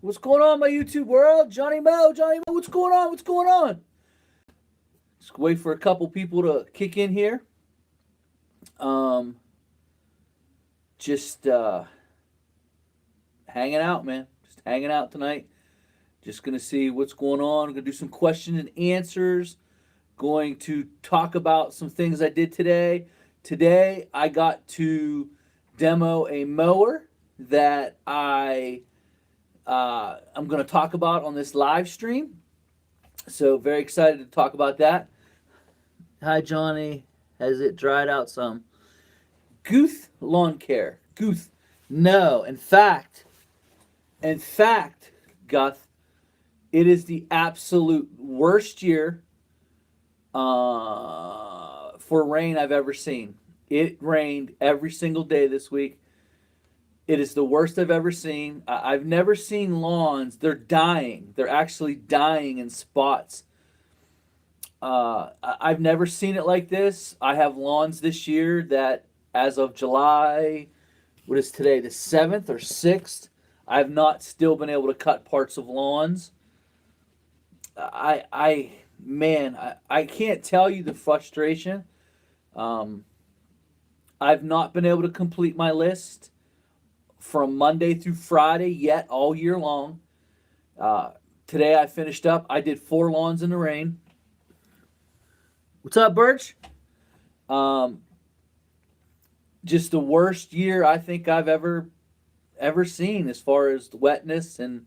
What's going on, my YouTube world? Johnny Mo, what's going on? What's going on? Just wait for a couple people to kick in here. Um, just hanging out, man. Just hanging out tonight. Just gonna see what's going on. I'm gonna do some question and answers. Going to talk about some things I did today. Today I got to demo a mower that I'm going to talk about on this live stream. So very excited to talk about that. Hi Johnny, has it dried out some? Guth Lawn Care. Guth. No, in fact, Guth, it is the absolute worst year for rain I've ever seen. It rained every single day this week. It is the worst I've ever seen. I've never seen lawns. They're dying. They're actually dying in spots. I've never seen it like this. I have lawns this year that, as of July, what is today, the 7th or 6th, I have not still been able to cut parts of lawns. I can't tell you the frustration. I've not been able to complete my list from Monday through Friday yet all year long. Today I finished up. I did 4 lawns in the rain. What's up, Birch? Just the worst year I think I've ever seen as far as the wetness, and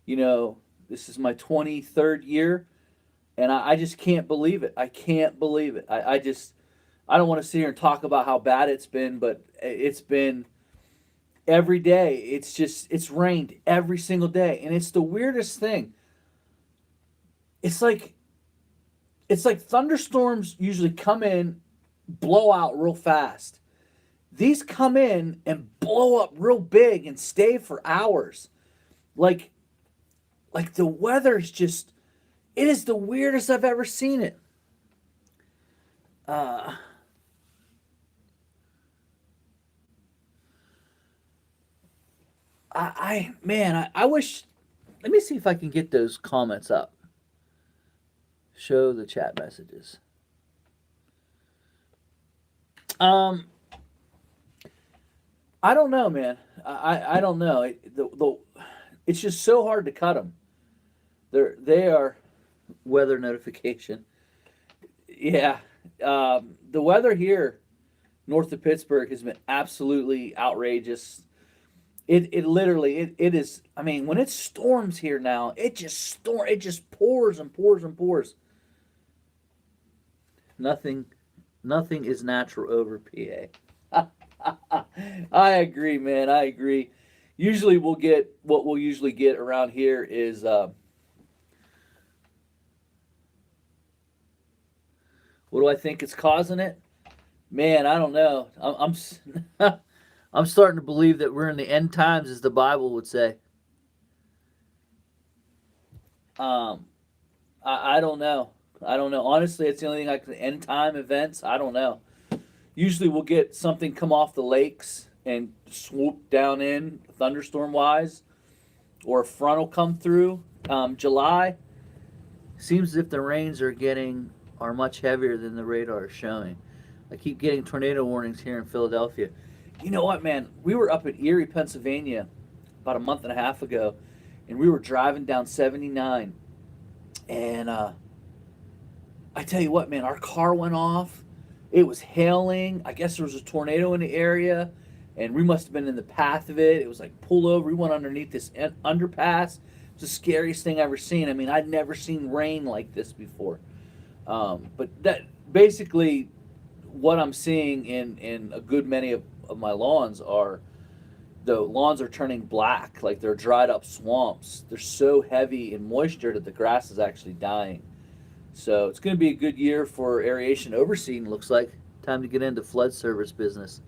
this is my 23rd year, and I just can't believe it. I can't believe it. I don't want to sit here and talk about how bad it's been, but it's been every day. It's rained every single day, and it's the weirdest thing. It's like thunderstorms usually come in, blow out real fast. These come in and blow up real big and stay for hours. Like the weather's just, it is the weirdest I've ever seen it. I wish, let me see if I can get those comments up. Show the chat messages. I don't know, man. I don't know. It's just so hard to cut them. They are weather notification. Yeah. The weather here north of Pittsburgh has been absolutely outrageous. It literally it is. I mean, when it storms here now, it just pours and pours and pours. Nothing is natural over PA. I agree, man. I agree. Usually we'll get what we'll usually get around here is what do I think is causing it? Man, I don't know. I'm starting to believe that we're in the end times, as the Bible would say. I don't know. I don't know. Honestly, it's the only thing like the end time events. I don't know. Usually we'll get something come off the lakes and swoop down in thunderstorm wise, or a front will come through. July seems as if the rains are much heavier than the radar is showing. I keep getting tornado warnings here in Philadelphia. You know what, man? We were up in Erie, Pennsylvania about a month and a half ago, and we were driving down 79, and I tell you what, man, our car went off. It was hailing. I guess there was a tornado in the area, and we must have been in the path of it. It was like pull over. We went underneath this underpass. It's the scariest thing I've ever seen. I mean, I'd never seen rain like this before. But that basically what I'm seeing in a good many of my lawns are the lawns are turning black, like they're dried up swamps. They're so heavy in moisture that the grass is actually dying. So it's going to be a good year for aeration overseeding, looks like. Time to get into flood service business.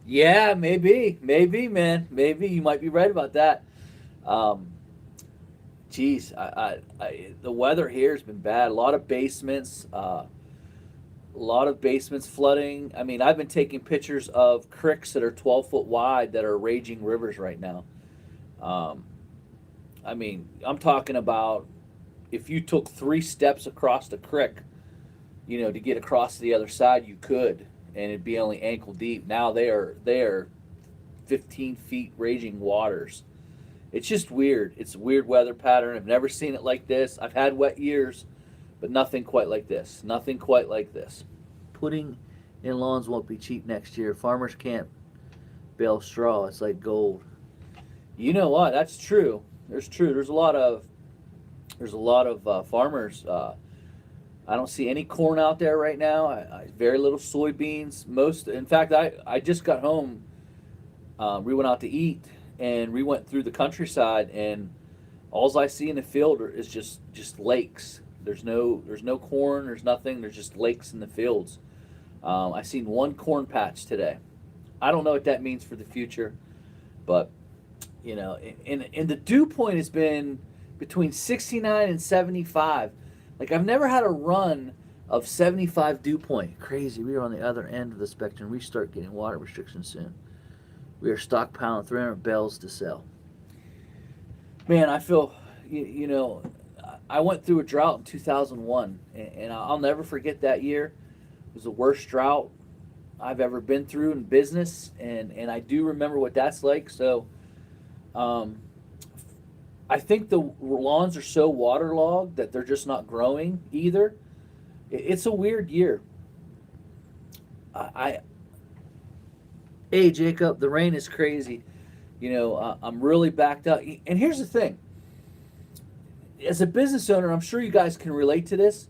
Yeah, maybe, man. Maybe you might be right about that. Geez, the weather here has been bad. A lot of basements flooding. I mean, I've been taking pictures of creeks that are 12 foot wide that are raging rivers right now. I mean, I'm talking about if you took 3 steps across the creek, to get across to the other side, you could, and it'd be only ankle deep. Now they are 15 feet raging waters. It's just weird. It's a weird weather pattern. I've never seen it like this. I've had wet years, but nothing quite like this. Nothing quite like this. Putting in lawns won't be cheap next year. Farmers can't bale straw. It's like gold. You know what? That's true. There's true. There's a lot of farmers. I don't see any corn out there right now. Very little soybeans. In fact, I just got home. We went out to eat, and we went through the countryside, and all I see in the field is just lakes. There's no corn. There's nothing. There's just lakes in the fields. I seen one corn patch today. I don't know what that means for the future, but and the dew point has been between 69 and 75. Like, I've never had a run of 75 dew point. Crazy. We are on the other end of the spectrum. We start getting water restrictions soon. We are stockpiling 300 bales to sell. Man, I feel, I went through a drought in 2001, and I'll never forget that year. It was the worst drought I've ever been through in business, and I do remember what that's like. So, I think the lawns are so waterlogged that they're just not growing either. It's a weird year. Hey Jacob, the rain is crazy. I'm really backed up. And here's the thing: as a business owner, I'm sure you guys can relate to this.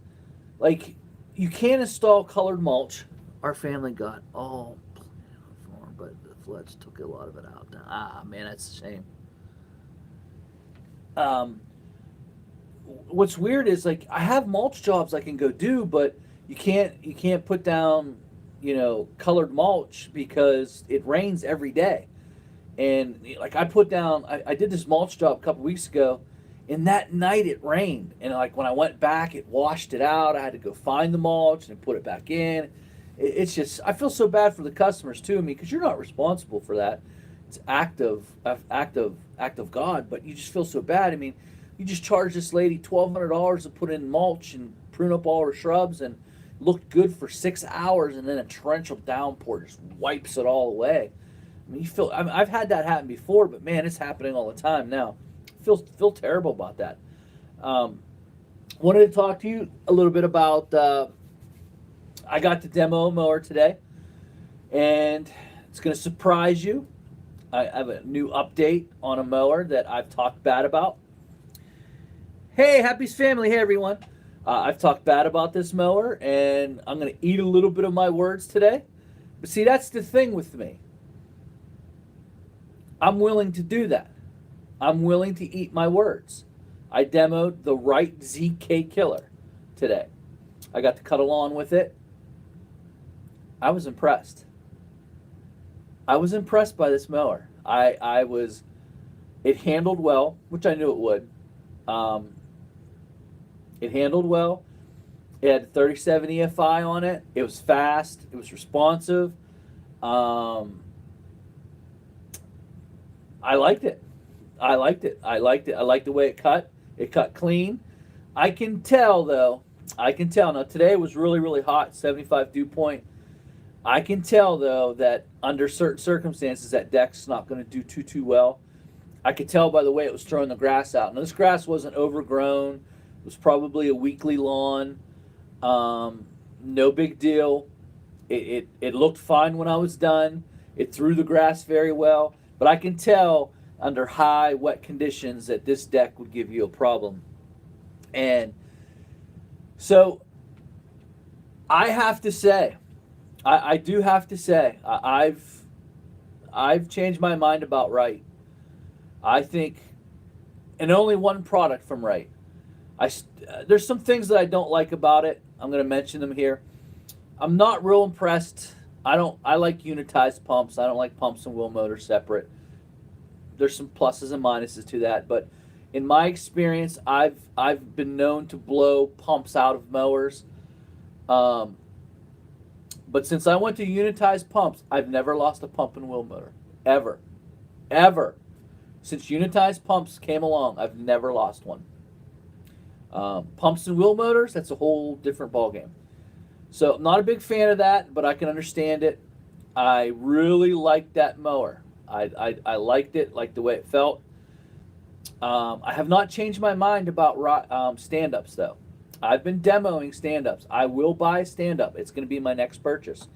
Like, you can't install colored mulch. Our family got all farm, but the floods took a lot of it out. Man, that's a shame. What's weird is, like, I have mulch jobs I can go do, but you can't put down colored mulch because it rains every day. And like, I did this mulch job a couple weeks ago, and that night it rained, and like when I went back, it washed it out. I had to go find the mulch and put it back in. It's just, I feel so bad for the customers too. I mean, because you're not responsible for that. It's act of God, but you just feel so bad. I mean, you just charged this lady $1,200 to put in mulch and prune up all her shrubs, and looked good for 6 hours, and then a torrential downpour just wipes it all away. I mean, I've had that happen before, but man, it's happening all the time now. Feel terrible about that. Wanted to talk to you a little bit about. I got to demo a mower today, and it's going to surprise you. I have a new update on a mower that I've talked bad about. Hey, Happy's family. Hey, everyone. I've talked bad about this mower, and I'm going to eat a little bit of my words today. But see, that's the thing with me. I'm willing to do that. I'm willing to eat my words. I demoed the Wright ZK Killer today. I got to cut a lawn with it. I was impressed. I was impressed by this mower. It handled well, which I knew it would. It handled well. It had 37 EFI on it. It was fast. It was responsive. I liked it. I liked it. I liked it. I liked the way it cut. It cut clean. I can tell, though. Now, today it was really, really hot, 75 dew point. I can tell, though, that under certain circumstances, that deck's not going to do too well. I could tell by the way it was throwing the grass out. Now, this grass wasn't overgrown. It was probably a weekly lawn. No big deal. It looked fine when I was done. It threw the grass very well. But I can tell under high wet conditions that this deck would give you a problem. And so I have to say, I do have to say, I've changed my mind about Wright. I think, and only one product from Wright. There's some things that I don't like about it. I'm going to mention them here. I'm not real impressed. I like unitized pumps. I don't like pumps and wheel motor separate. There's some pluses and minuses to that, but in my experience, I've been known to blow pumps out of mowers. But since I went to unitized pumps, I've never lost a pump and wheel motor. Ever. Since unitized pumps came along, I've never lost one. Pumps and wheel motors, that's a whole different ballgame. So, not a big fan of that, but I can understand it. I really liked that mower. I liked it, like the way it felt. I have not changed my mind about stand ups, though. I've been demoing stand ups. I will buy a stand up, it's going to be my next purchase.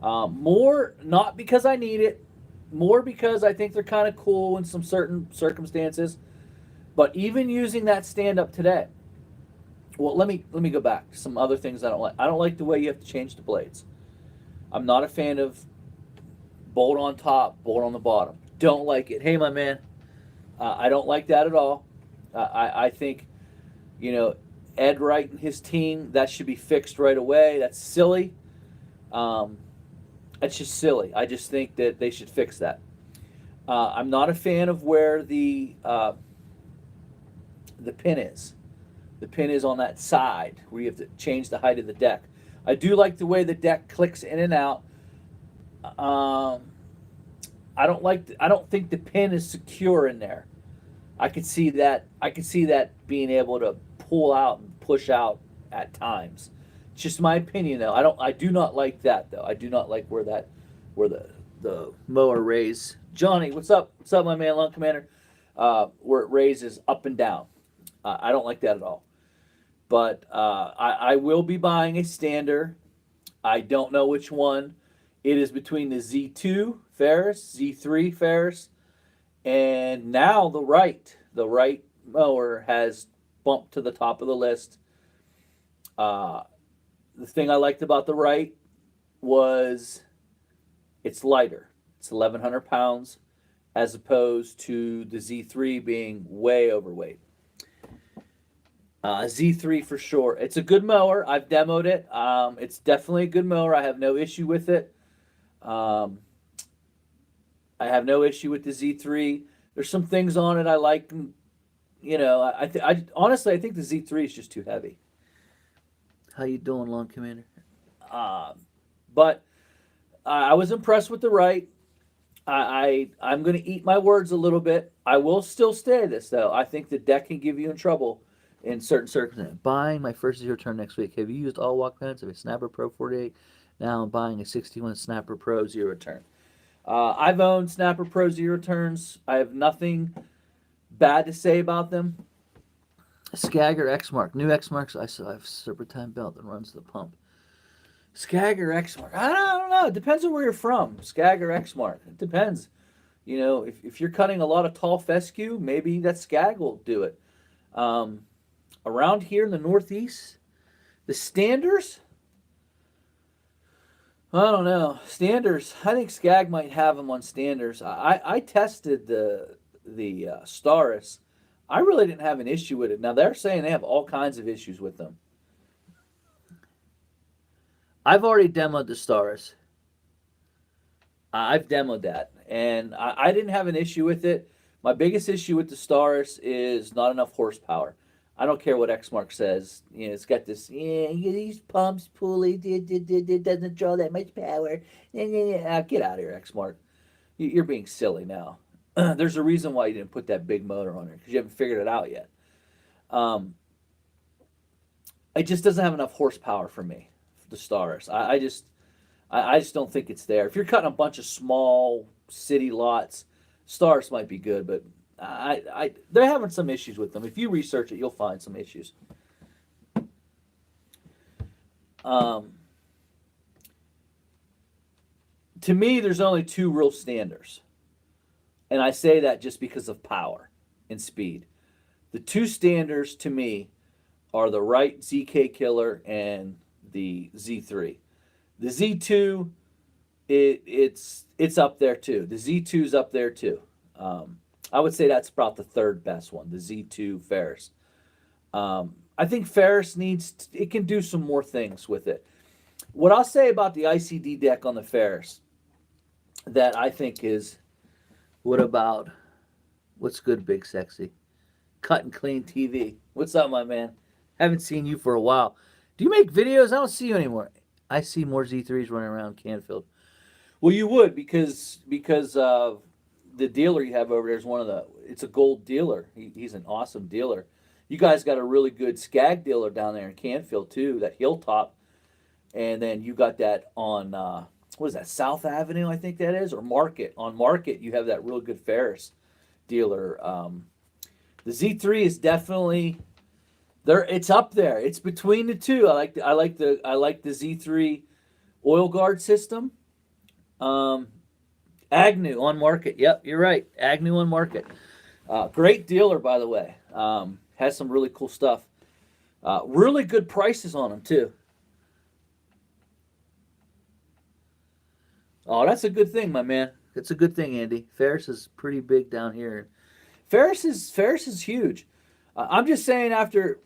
More, not because I need it, more because I think they're kind of cool in some certain circumstances. But even using that stand up today, well, let me go back to some other things I don't like. I don't like the way you have to change the blades. I'm not a fan of bolt on top, bolt on the bottom. Don't like it. Hey, my man, I don't like that at all. I think, you know, Ed Wright and his team, that should be fixed right away. That's silly. That's just silly. I just think that they should fix that. I'm not a fan of where the pin is. The pin is on that side where you have to change the height of the deck. I do like the way the deck clicks in and out. I don't think the pin is secure in there. I could see that. I could see that being able to pull out and push out at times. It's just my opinion, though. I do not like that, though. I do not like where the mower raise. Johnny, what's up? What's up, my man, Lawn Commander? Where it raises up and down. I don't like that at all. But I will be buying a stander. I don't know which one. It is between the Z2 Ferris, Z3 Ferris, and now the right. The right mower has bumped to the top of the list. The thing I liked about the right was it's lighter. It's 1,100 pounds as opposed to the Z3 being way overweight. Z3 for sure. It's a good mower. I've demoed it. It's definitely a good mower. I have no issue with it. I have no issue with the Z3. There's some things on it I like. You know, I honestly I think the Z3 is just too heavy. How you doing, Lawn Commander? But I was impressed with the right. I'm going to eat my words a little bit. I will still stay this though. I think the deck can give you in trouble in certain circumstances. Buying my first zero turn next week. Have you used all walk pads of a Snapper Pro 48? Now I'm buying a 61 Snapper Pro zero turn. I've owned Snapper Pro zero turns. I have nothing bad to say about them. Skagger X-Mark. New X-Marks. I still have serpentine belt that runs the pump. Skagger X-Mark. I don't know. It depends on where you're from. Skagger X-Mark. It depends. You know, if you're cutting a lot of tall fescue, maybe that Skag will do it. Around here in the Northeast, the standers, I don't know. Standers, I think Skag might have them on standers. I tested the Staris. I really didn't have an issue with it. Now they're saying they have all kinds of issues with them. I've already demoed the Staris. I've demoed that, and I didn't have an issue with it. My biggest issue with the Staris is not enough horsepower. I don't care what Xmark says. You know, it's got this, these pumps, pulley, it doesn't draw that much power. Get out of here, Xmark. You're being silly now. There's a reason why you didn't put that big motor on there, because you haven't figured it out yet. It just doesn't have enough horsepower for me, the Staris. I just don't think it's there. If you're cutting a bunch of small city lots, Staris might be good, but they're having some issues with them. If you research it, you'll find some issues. To me, there's only two real standards. And I say that just because of power and speed. The two standards to me are the Wright ZK Killer and the Z3. The Z2, it's up there too. The Z2's up there too. I would say that's about the third best one, the Z2 Ferris. I think Ferris it can do some more things with it. What I'll say about the ICD deck on the Ferris that I think is, what's good, Big Sexy? Cut and Clean TV. What's up, my man? Haven't seen you for a while. Do you make videos? I don't see you anymore. I see more Z3s running around Canfield. Well, you would because the dealer you have over there is one of the. It's a gold dealer. He's an awesome dealer. You guys got a really good Skag dealer down there in Canfield too. That Hilltop, and then you got that on what is that, South Avenue? I think that is, or Market. On Market, you have that real good Ferris dealer. The Z3 is definitely there. It's up there. It's between the two. I like the Z3 oil guard system. Um, Agnew on Market. Yep, you're right. Agnew on Market. Great dealer, by the way. Has some really cool stuff. Really good prices on them too. Oh, that's a good thing, my man. It's a good thing, Andy. Ferris is pretty big down here. Ferris is huge. I'm just saying. After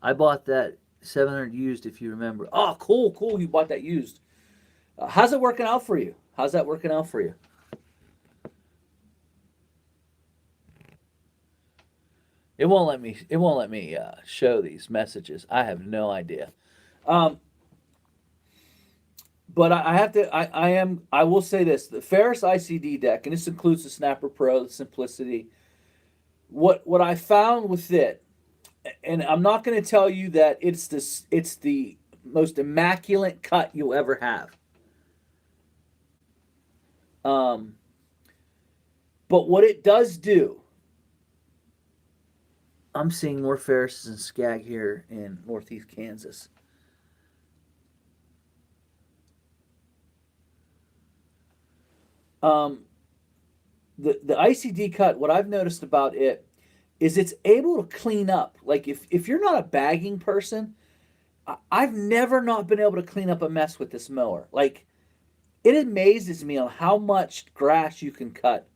I bought that 700 used, if you remember. Oh, cool, cool. You bought that used. How's it working out for you? How's that working out for you? It won't let me. It won't let me show these messages. I have no idea. Um, but I have to. I am. I will say this: the Ferris ICD deck, and this includes the Snapper Pro, the Simplicity. What I found with it, and I'm not going to tell you that it's the most immaculate cut you'll ever have. Um, but what it does do, I'm seeing more Ferrises and Skag here in Northeast Kansas. Um, the ICD cut, what I've noticed about it is it's able to clean up. Like if you're not a bagging person, I've never not been able to clean up a mess with this mower. Like it amazes me on how much grass you can cut.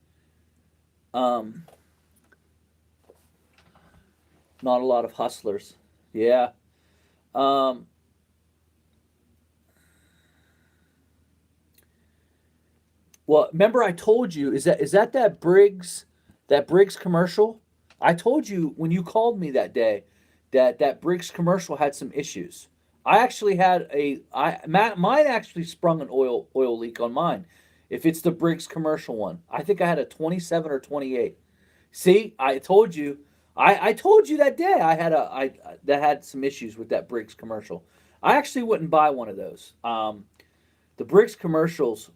Um, Not a lot of hustlers. Yeah. Um, well, remember I told you, that Briggs commercial? I told you when you called me that day that Briggs commercial had some issues. I actually had mine actually sprung an oil leak on mine. If it's the Briggs commercial one, I think I had a 27 or 28. See, I told you. I told you that day I that had some issues with that Briggs commercial. I actually wouldn't buy one of those. The Briggs commercials,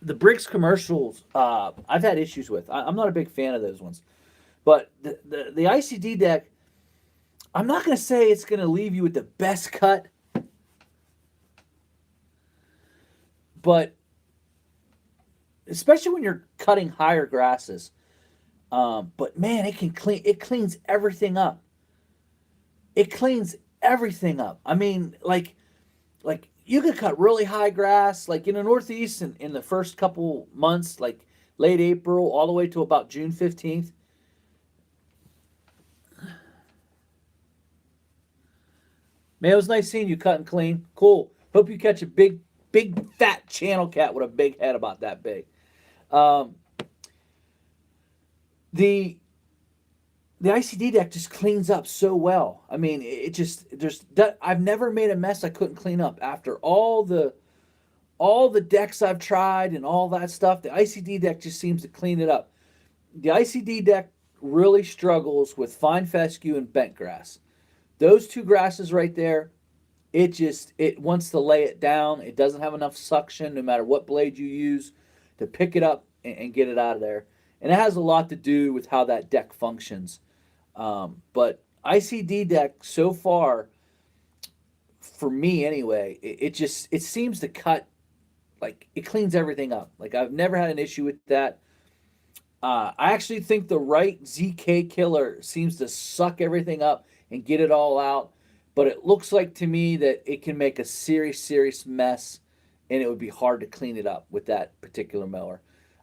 the Briggs commercials, I've had issues with. I'm not a big fan of those ones. But the ICD deck, I'm not going to say it's going to leave you with the best cut, but especially when you're cutting higher grasses. But man, it cleans everything up. It cleans everything up. I mean, like you could cut really high grass, like in the Northeast in the first couple months, like late April all the way to about June 15th. Man, it was nice seeing you cutting clean. Cool. Hope you catch a big fat channel cat with a big head about that big. Um, the the ICD deck just cleans up so well. I mean, it just I've never made a mess I couldn't clean up after all the decks I've tried and all that stuff. The ICD deck just seems to clean it up. The ICD deck really struggles with fine fescue and bent grass. Those two grasses right there, it wants to lay it down. It doesn't have enough suction, no matter what blade you use, to pick it up and get it out of there. And it has a lot to do with how that deck functions. But ICD deck so far, for me anyway, it seems to cut, like it cleans everything up. Like I've never had an issue with that. I actually think the right ZK killer seems to suck everything up and get it all out. But it looks like to me that it can make a serious mess, and it would be hard to clean it up with that particular mower.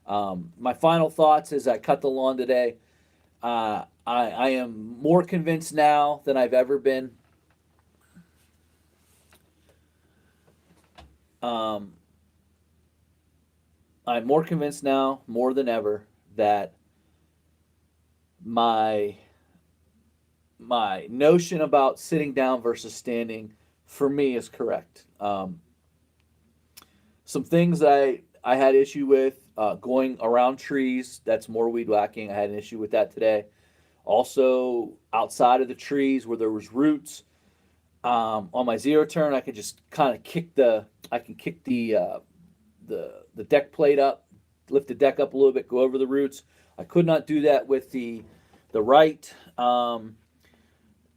My final thoughts as I cut the lawn today. I am more convinced now than I've ever been. Um, I'm more convinced now, more than ever, that my my notion about sitting down versus standing for me is correct. Some things that I had issue with, going around trees. That's more weed whacking. I had an issue with that today. Also, outside of the trees where there was roots, on my zero turn, I could just kind of kick the deck plate up, lift the deck up a little bit, go over the roots. I could not do that with the right.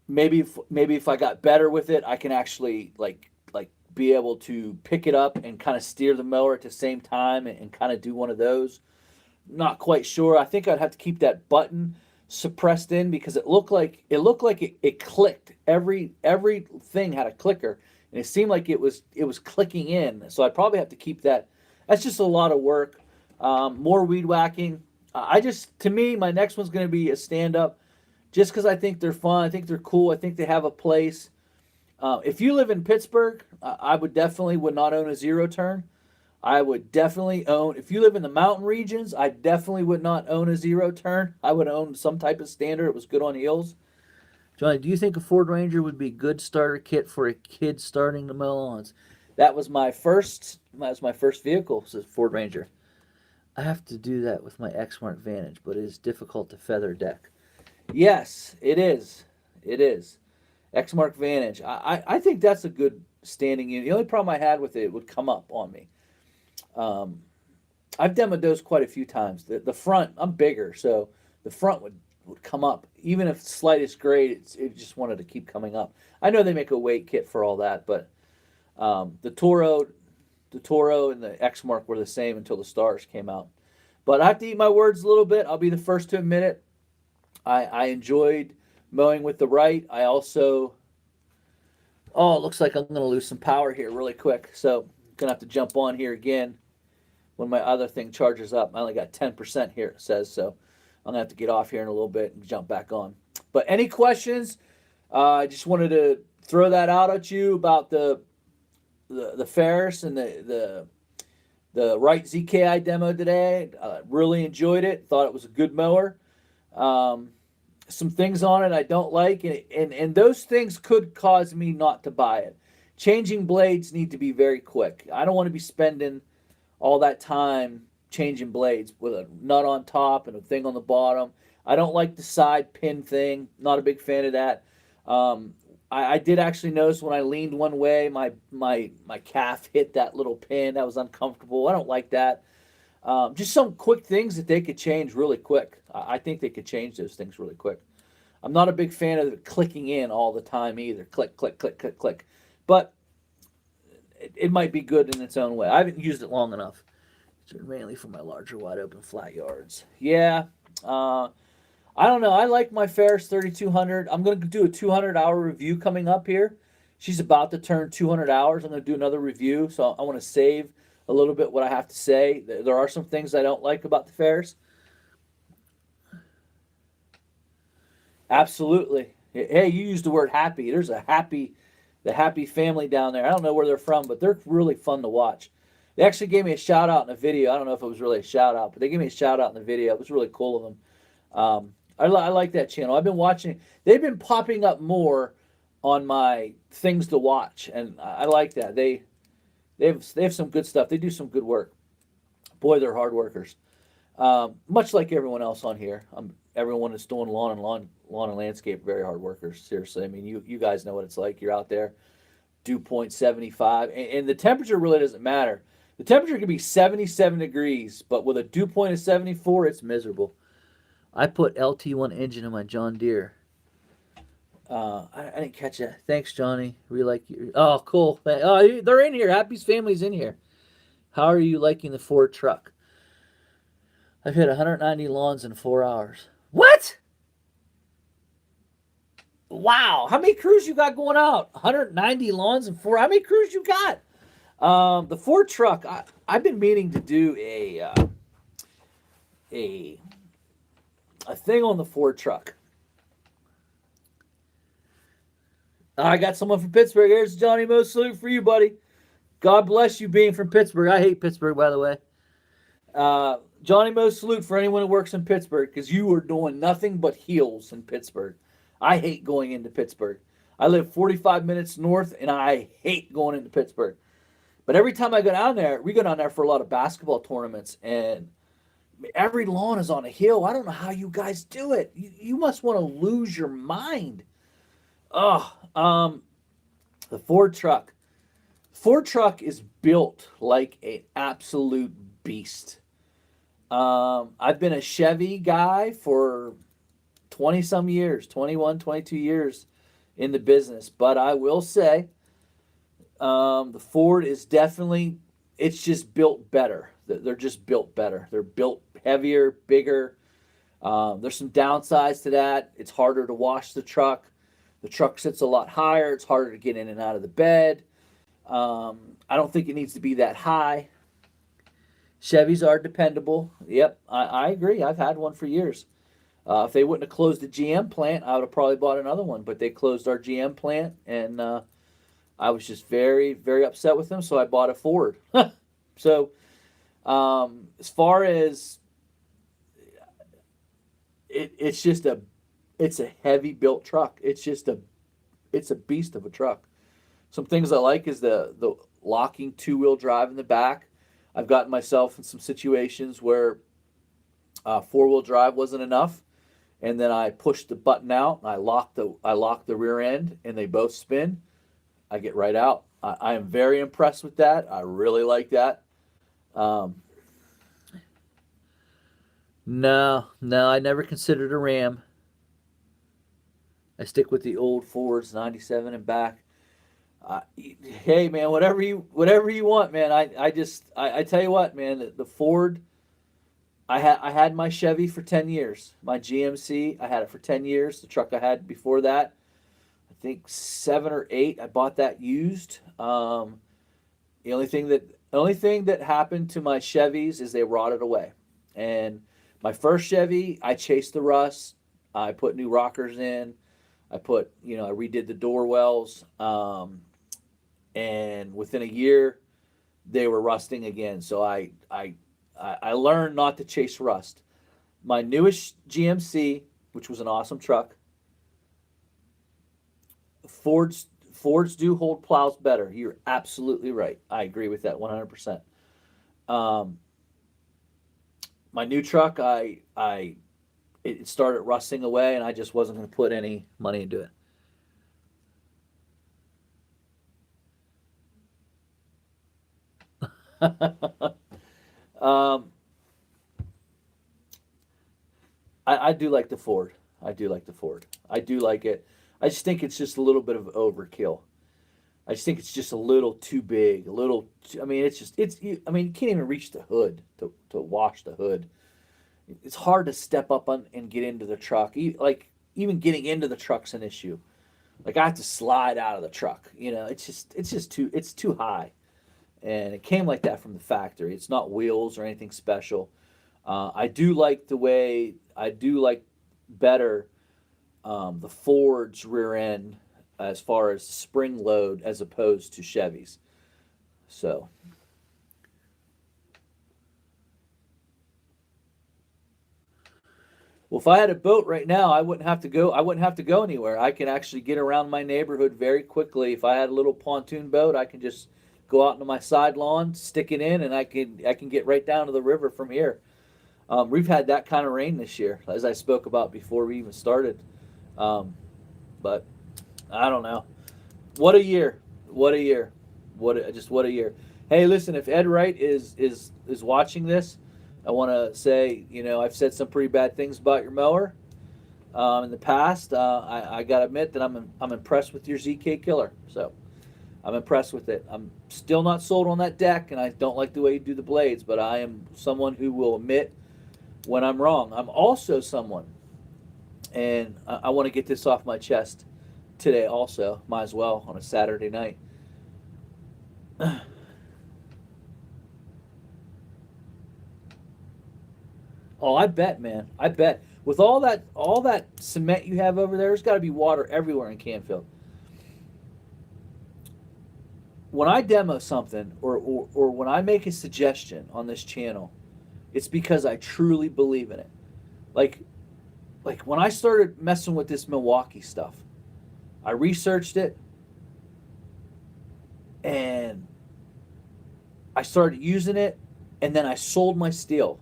Maybe if I got better with it, I can actually like be able to pick it up and kind of steer the mower at the same time and kind of do one of those. Not quite sure. I think I'd have to keep that button suppressed in because it clicked. Everything had a clicker, and it seemed like it was clicking in. So I'd probably have to keep that. That's just a lot of work. More weed whacking. To me, my next one's going to be a stand up, just because I think they're fun. I think they're cool. I think they have a place. If you live in Pittsburgh, I would not own a zero turn. I would definitely own, if you live in the mountain regions, I definitely would not own a zero turn. I would own some type of standard. It was good on hills. Johnny, do you think a Ford Ranger would be a good starter kit for a kid starting to mow lawns? That was my first vehicle, says Ford Ranger. I have to do that with my Exmark Vantage, but it is difficult to feather deck. Yes, it is. It is. Exmark Vantage. I think that's a good standing unit. The only problem I had with it would come up on me. I've demoed those quite a few times. The front, I'm bigger, so the front would come up. Even if slightest grade, it just wanted to keep coming up. I know they make a weight kit for all that, but the Toro and the Exmark were the same until the Stars came out. But I have to eat my words a little bit. I'll be the first to admit it. I enjoyed mowing with the right. I also, it looks like I'm going to lose some power here really quick. So I'm going to have to jump on here again when my other thing charges up. I only got 10% here, it says. So I'm going to have to get off here in a little bit and jump back on. But any questions? I just wanted to throw that out at you about the Ferris and the Wright ZKI demo today. Really enjoyed it. Thought it was a good mower. Some things on it I don't like, and those things could cause me not to buy it. Changing blades need to be very quick. I don't want to be spending all that time changing blades with a nut on top and a thing on the bottom. I don't like the side pin thing. Not a big fan of that. I did actually notice when I leaned one way, my calf hit that little pin. That was uncomfortable. I don't like that. Just some quick things that they could change really quick. I think they could change those things really quick. I'm not a big fan of it clicking in all the time either. Click, click, click, click, click. But it might be good in its own way. I haven't used it long enough. It's mainly for my larger, wide open flat yards. Yeah. I don't know. I like my Ferris 3200. I'm going to do a 200-hour review coming up here. She's about to turn 200 hours. I'm going to do another review, so I want to save a little bit what I have to say. There are some things I don't like about the Ferris. Absolutely. Hey, you used the word happy. There's the happy family down there. I don't know where they're from, but they're really fun to watch. They actually gave me a shout out in a video. I don't know if it was really a shout out, but they gave me a shout out in the video. It was really cool of them. I like that channel. I've been watching. They've been popping up more on my things to watch, and I like that. They have some good stuff. They do some good work. Boy, they're hard workers. Much like everyone else on here. Everyone that's doing lawn and landscape, very hard workers. Seriously, I mean, you guys know what it's like. You're out there, dew point 75, and the temperature really doesn't matter. The temperature can be 77 degrees, but with a dew point of 74, it's miserable. I put LT1 engine in my John Deere. I didn't catch that. Thanks, Johnny. We like you. Oh, cool. Oh, they're in here. Happy's family's in here. How are you liking the Ford truck? I've hit 190 lawns in 4 hours. What? Wow. How many crews you got going out? 190 lawns in 4. How many crews you got? The Ford truck. I've been meaning to do a thing on the Ford truck. I got someone from Pittsburgh. Here's Johnny Mo. Salute for you, buddy. God bless you being from Pittsburgh. I hate Pittsburgh, by the way. Johnny Mo, salute for anyone who works in Pittsburgh, because you are doing nothing but heels in Pittsburgh. I hate going into Pittsburgh. I live 45 minutes north, and I hate going into Pittsburgh. But every time I go down there, we go down there for a lot of basketball tournaments, and every lawn is on a hill. I don't know how you guys do it. You must want to lose your mind. Oh, the Ford truck. Ford truck is built like an absolute beast. I've been a Chevy guy for 20 some years, 21, 22 years in the business. But I will say, the Ford is definitely, it's just built better. They're just built better. They're built heavier, bigger. There's some downsides to that. It's harder to wash the truck. The truck sits a lot higher. It's harder to get in and out of the bed. I don't think it needs to be that high. Chevys are dependable. Yep, I agree. I've had one for years. If they wouldn't have closed the GM plant, I would have probably bought another one. But they closed our GM plant, and I was just very, very upset with them. So I bought a Ford. So as far as it's a heavy built truck. It's a beast of a truck. Some things I like is the locking 2-wheel drive in the back. I've gotten myself in some situations where 4-wheel drive wasn't enough, and then I pushed the button out and I lock the rear end, and they both spin. I get right out. I am very impressed with that. I really like that. Um, no, I never considered a Ram. I stick with the old Fords, 97 and back. Hey man, whatever you want, man. I tell you what, man. The Ford. I had my Chevy for 10 years. My GMC, I had it for 10 years. The truck I had before that, I think 7 or 8. I bought that used. The only thing that happened to my Chevys is they rotted away. And my first Chevy, I chased the rust. I put new rockers in. I redid the door wells. And within a year, they were rusting again. So I learned not to chase rust. My newest GMC, which was an awesome truck, Fords do hold plows better. You're absolutely right. I agree with that 100%. Um, my new truck, it started rusting away, and I just wasn't going to put any money into it. um, I do like the Ford. I do like the Ford. I do like it. I just think it's just a little bit of overkill. I just think it's just a little too big. A little. I mean, it's just it's. You can't even reach the hood to wash the hood. It's hard to step up on and get into the truck. Even getting into the truck's an issue. Like I have to slide out of the truck. It's too high, and it came like that from the factory. It's not wheels or anything special. I do like better the Ford's rear end as far as spring load as opposed to Chevy's. So, well, if I had a boat right now, I wouldn't have to go. I wouldn't have to go anywhere. I can actually get around my neighborhood very quickly. If I had a little pontoon boat, I can just go out into my side lawn, stick it in, and I can get right down to the river from here. We've had that kind of rain this year, as I spoke about before we even started. Um, but I don't know. What a year! What a year! What a year! Hey, listen, if Ed Wright is watching this, I want to say, I've said some pretty bad things about your mower in the past. I got to admit that I'm impressed with your ZK Killer. So I'm impressed with it. I'm still not sold on that deck, and I don't like the way you do the blades. But I am someone who will admit when I'm wrong. I'm also someone, and I want to get this off my chest today also. Might as well on a Saturday night. Oh, I bet, man. I bet. With all that cement you have over there, there's got to be water everywhere in Canfield. When I demo something or when I make a suggestion on this channel, it's because I truly believe in it. Like when I started messing with this Milwaukee stuff, I researched it, and I started using it, and then I sold my steel.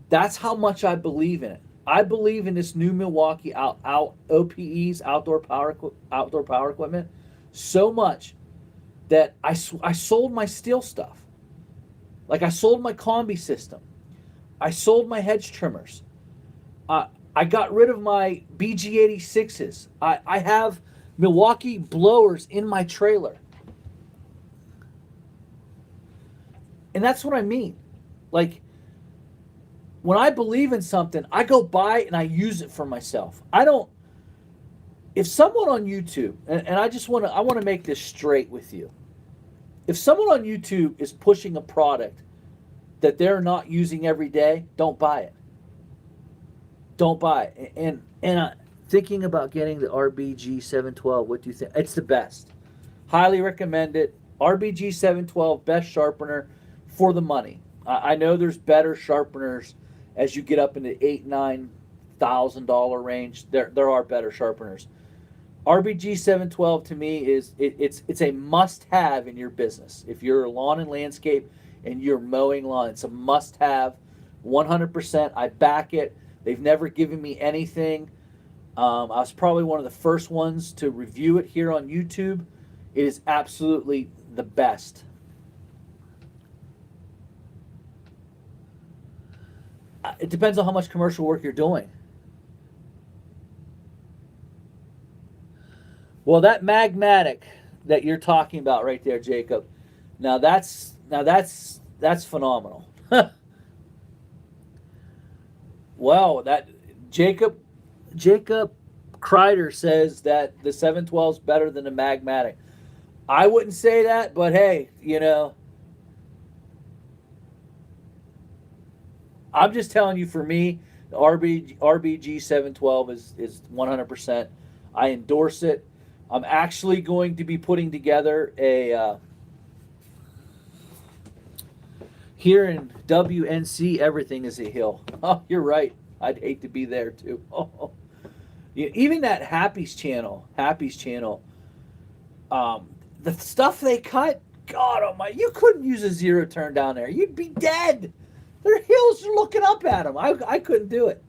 That's how much I believe in it. I believe in this new Milwaukee OPEs, outdoor power equipment, so much that I sold my steel stuff. Like I sold my combi system. I sold my hedge trimmers. I got rid of my BG86s. I have Milwaukee blowers in my trailer. And that's what I mean. Like, when I believe in something, I go buy it and I use it for myself. I don't. If someone on YouTube, and I want to make this straight with you. If someone on YouTube is pushing a product that they're not using every day, don't buy it. Don't buy it. And thinking about getting the RBG 712, what do you think? It's the best. Highly recommend it. RBG 712, best sharpener for the money. I know there's better sharpeners as you get up into $8,000-$9,000 range. There are better sharpeners. RBG 712 to me it's a must-have in your business. If you're a lawn and landscape and you're mowing lawn, it's a must-have. 100%. I back it. They've never given me anything. I was probably one of the first ones to review it here on YouTube. It is absolutely the best. It depends on how much commercial work you're doing. Well, that Magmatic that you're talking about right there, Jacob. Now that's phenomenal. Well, that Jacob Kreider says that the 712 is better than the Magmatic. I wouldn't say that, but hey, I'm just telling you, for me, the RBG 712 is 100%. I endorse it. I'm actually going to be putting together a here in WNC, everything is a hill. Oh, you're right. I'd hate to be there too. Oh. Even that Happy's channel, the stuff they cut, God almighty, you couldn't use a zero turn down there. You'd be dead. There are hills you're looking up at them. I couldn't do it.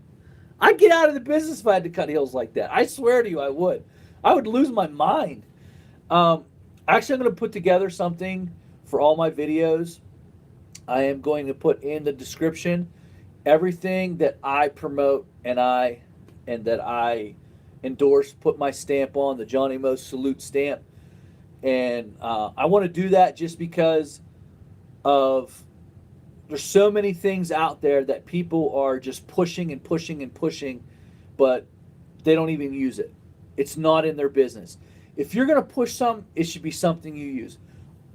I'd get out of the business if I had to cut hills like that. I swear to you, I would. I would lose my mind. Actually, I'm going to put together something for all my videos. I am going to put in the description everything that I promote and that I endorse, put my stamp on, the Johnny Mo Salute stamp. And I want to do that just because of there's so many things out there that people are just pushing and pushing and pushing, but they don't even use it. It's not in their business. If you're going to push something, it should be something you use.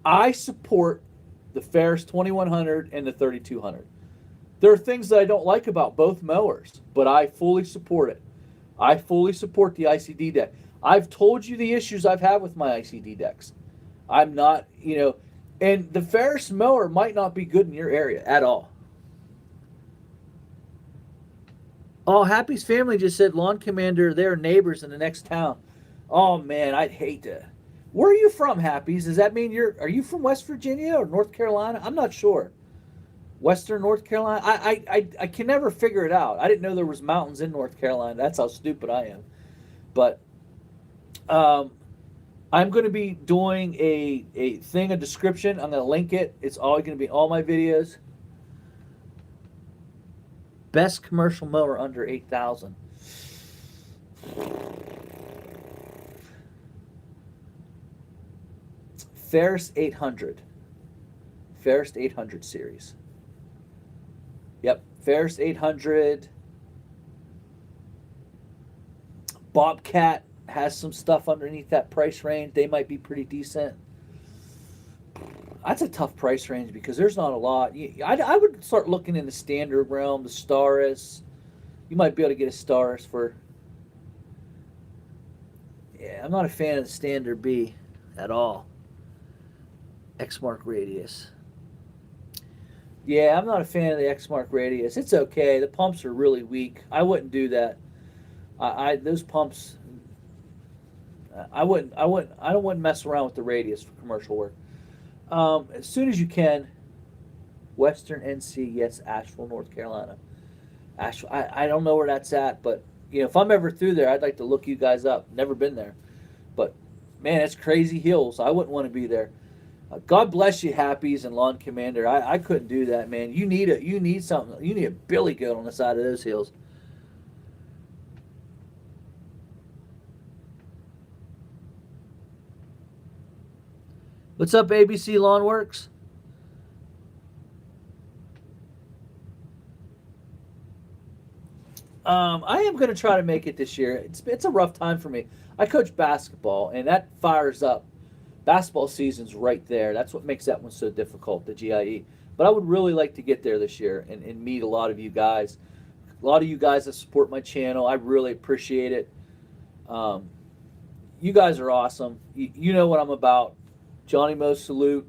I support the Ferris 2100 and the 3200. There are things that I don't like about both mowers, but I fully support it. I fully support the ICD deck. I've told you the issues I've had with my ICD decks. I'm not, and the Ferris mower might not be good in your area at all. Oh, Happy's family just said Lawn Commander, they're neighbors in the next town. Oh man, I'd hate to. Where are you from, Happy's? Does that mean are you from West Virginia or North Carolina? I'm not sure. Western North Carolina? I can never figure it out. I didn't know there was mountains in North Carolina. That's how stupid I am. But I'm going to be doing a description. I'm going to link it. It's all going to be all my videos. Best commercial mower under 8,000. Ferris 800. Ferris 800 series. Yep, Ferris 800. Bobcat has some stuff underneath that price range. They might be pretty decent. That's a tough price range because there's not a lot. I would start looking in the standard realm, the Staris. You might be able to get a Staris for... Yeah, I'm not a fan of the standard B at all. X-Mark Radius. Yeah, I'm not a fan of the X-Mark Radius. It's okay. The pumps are really weak. I wouldn't do that. Those pumps... I wouldn't mess around with the Radius for commercial work. As soon as you can. Western NC, yes, Asheville, North Carolina. Asheville, I don't know where that's at, but if I'm ever through there, I'd like to look you guys up. Never been there, but man, it's crazy hills. I wouldn't want to be there. God bless you, Happies and Lawn Commander. I couldn't do that, man. You need something. You need a billy goat on the side of those hills. What's up, ABC Lawn Works? I am going to try to make it this year. It's a rough time for me. I coach basketball, and that fires up. Basketball season's right there. That's what makes that one so difficult, the GIE. But I would really like to get there this year and meet a lot of you guys. A lot of you guys that support my channel. I really appreciate it. Um, you guys are awesome. You know what I'm about. Johnny Mo salute.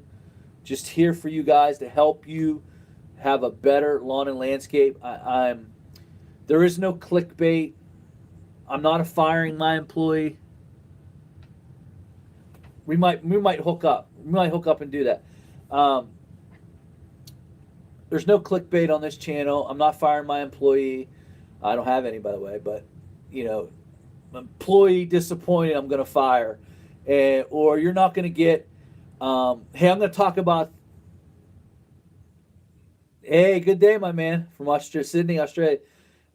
Just here for you guys to help you have a better lawn and landscape. There is no clickbait. I'm not a firing my employee. We might hook up. We might hook up and do that. There's no clickbait on this channel. I'm not firing my employee. I don't have any, by the way, but employee disappointed, I'm going to fire, or you're not going to get. Hey, I'm going to talk about. Hey, good day, my man, from Australia, Sydney, Australia.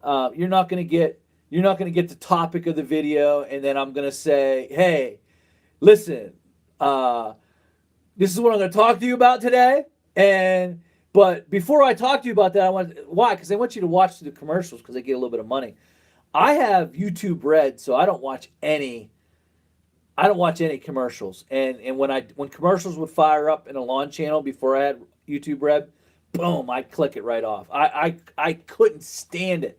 You're not going to get the topic of the video, and then I'm going to say, hey, listen, this is what I'm going to talk to you about today. But before I talk to you about that, why? Because I want you to watch the commercials because they get a little bit of money. I have YouTube Red, so I don't watch any commercials. And when commercials would fire up in a lawn channel before I had YouTube Red, boom, I'd click it right off. I couldn't stand it.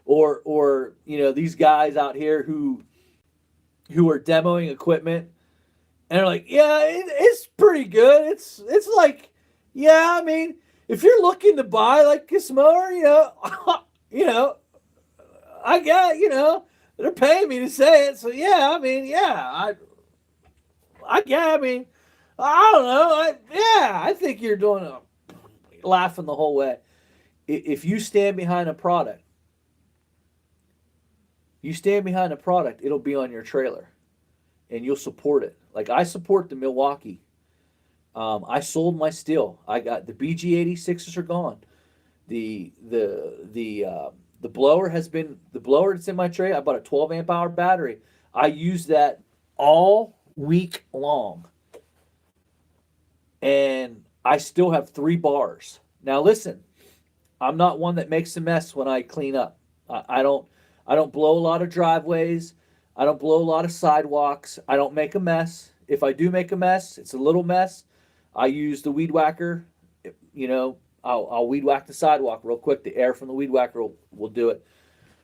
Or these guys out here who are demoing equipment and they're like, yeah, it's pretty good. It's like, yeah, I mean, if you're looking to buy like this mower, I got, they're paying me to say it. So yeah, I mean, yeah, I mean, I don't know. I think you're doing laughing the whole way. If you stand behind a product, it'll be on your trailer and you'll support it. Like I support the Milwaukee. I sold my steel. I got the BG86s are gone. The blower that's in my tray. I bought a 12 amp hour battery. I use that all week long. And I still have 3 bars. Now listen, I'm not one that makes a mess when I clean up. I don't blow a lot of driveways. I don't blow a lot of sidewalks. I don't make a mess. If I do make a mess, it's a little mess. I use the weed whacker. I'll weed whack the sidewalk real quick. The air from the weed whacker will do it.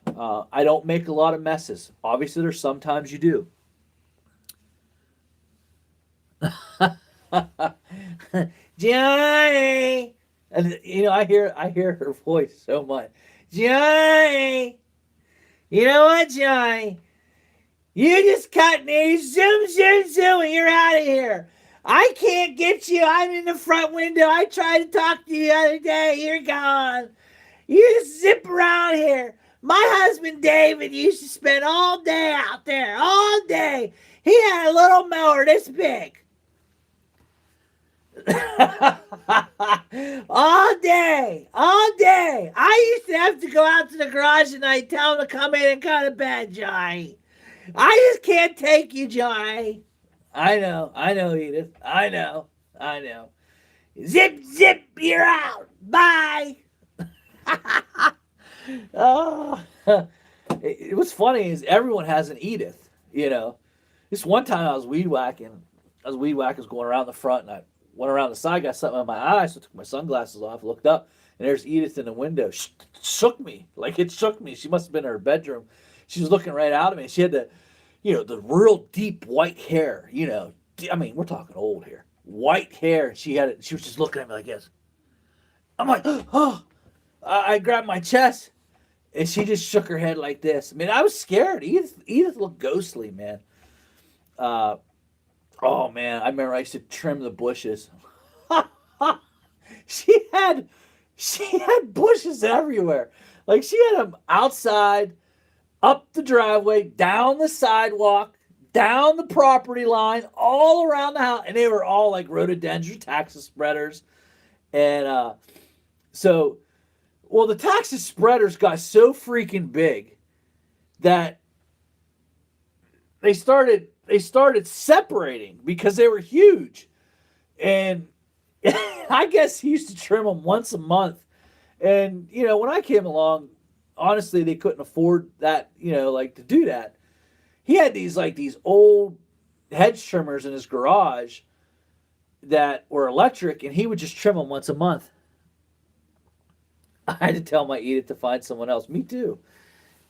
I don't make a lot of messes. Obviously, there's sometimes you do. Johnny, and I hear her voice so much. Johnny, you know what, Johnny? You just cut me. Zoom, zoom, zoom, and you're out of here. I can't get you. I'm in the front window. I tried to talk to you the other day. You're gone. You just zip around here. My husband David used to spend all day out there. All day. He had a little mower this big. All day. I used to have to go out to the garage and I'd tell him to come in and cut a bed, Johnny. I just can't take you, Johnny. I know, Edith. I know. Zip, zip, you're out. Bye. Oh, what's funny is everyone has an Edith, This one time I was weed whacking. I was going around the front and I went around the side, got something on my eye, so I took my sunglasses off, looked up, and there's Edith in the window. She shook me. Like it shook me. She must have been in her bedroom. She was looking right out at me. She had the real deep white hair, I mean, we're talking old hair. White hair. She was just looking at me like this. I'm like, oh, I grabbed my chest and she just shook her head like this. I mean, I was scared. Edith looked ghostly, man. Oh man, I remember I used to trim the bushes. she had she had bushes everywhere. Like she had them outside, up the driveway, down the sidewalk, down the property line, all around the house, and they were all like rhododendron taxus spreaders. And so, well, the taxus spreaders got so freaking big that they started separating because they were huge. And I guess he used to trim them once a month. And when I came along, honestly, they couldn't afford that, like to do that. He had these old hedge trimmers in his garage that were electric, and he would just trim them once a month. I had to tell my Edith to find someone else. Me too.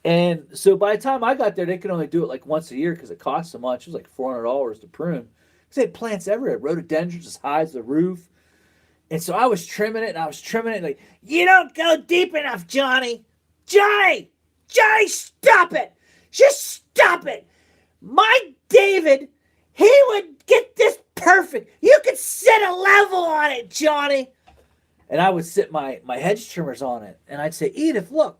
And so by the time I got there, they could only do it like once a year because it cost so much. It was like $400 to prune. Because they had plants everywhere, rhododendrons as high as the roof. And so I was trimming it, and I was trimming it, like, you don't go deep enough, Johnny. Johnny! Johnny, stop it! Just stop it! My David, he would get this perfect. You could set a level on it, Johnny. And I would sit my hedge trimmers on it, and I'd say, Edith, look.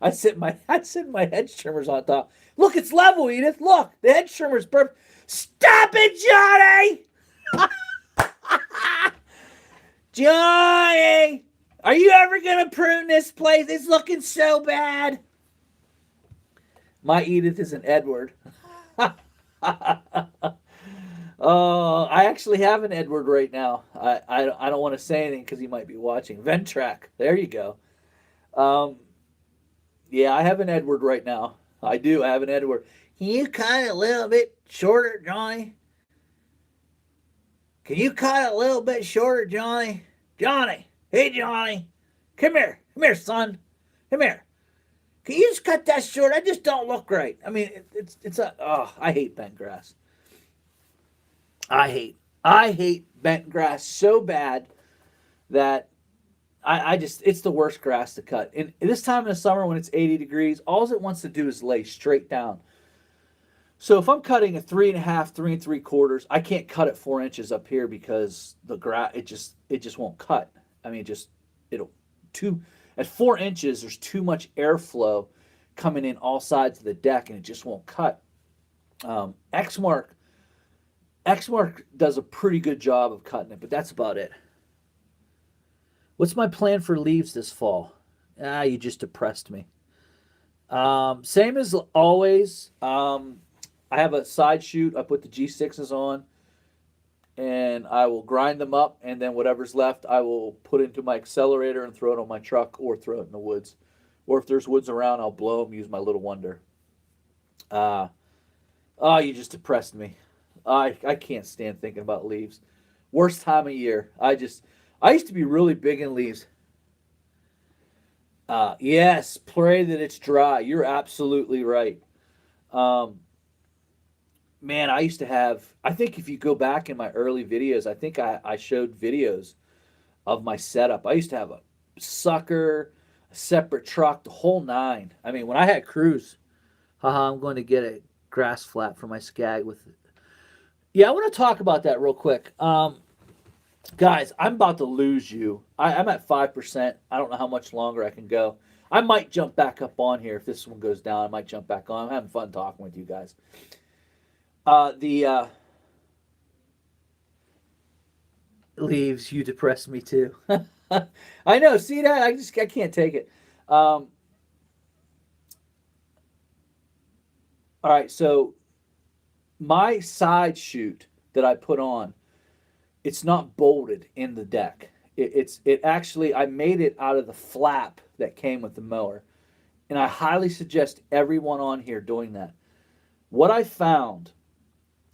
I'd sit my hedge trimmers on top. Look, it's level, Edith. Look, the hedge trimmer's perfect. Stop it, Johnny! Johnny! Are you ever going to prune this place? It's looking so bad. My Edith is an Edward. I actually have an Edward right now. I don't want to say anything because he might be watching. Ventrac. There you go. Yeah, I have an Edward right now. I do. I have an Edward. Can you cut it a little bit shorter, Johnny? Can you cut it a little bit shorter, Johnny? Johnny. Hey, Johnny. Come here. Come here, son. Come here. Can you just cut that short? I just don't look right. I mean, I hate bent grass. I hate bent grass so bad that it's the worst grass to cut. And this time in the summer when it's 80 degrees, all it wants to do is lay straight down. So if I'm cutting a 3.5, 3 3/4, I can't cut it 4 inches up here because the grass it just won't cut. I mean, at 4 inches there's too much airflow coming in all sides of the deck, and it just won't cut. Exmark does a pretty good job of cutting it, but that's about it. What's my plan for leaves this fall? You just depressed me. Same as always. I have a side chute. I put the G6s on, and I will grind them up, and then whatever's left, I will put into my accelerator and throw it on my truck or throw it in the woods. Or if there's woods around, I'll blow them, use my little wonder. You just depressed me. I can't stand thinking about leaves. Worst time of year. I used to be really big in leaves. Yes, pray that it's dry. You're absolutely right. Man, I used to have, I think if you go back in my early videos, I think I showed videos of my setup. I used to have a sucker, a separate truck, the whole nine. I mean, when I had crews, I'm going to get a grass flat for my skag with it. Yeah, I want to talk about that real quick. Guys, I'm about to lose you. I'm at 5%. I don't know how much longer I can go. I might jump back up on here if this one goes down. I might jump back on. I'm having fun talking with you guys. The leaves, you depress me too. I know. See that? I can't take it. All right. So my side chute that I put on, it's not bolted in the deck. It actually, I made it out of the flap that came with the mower, and I highly suggest everyone on here doing that. What I found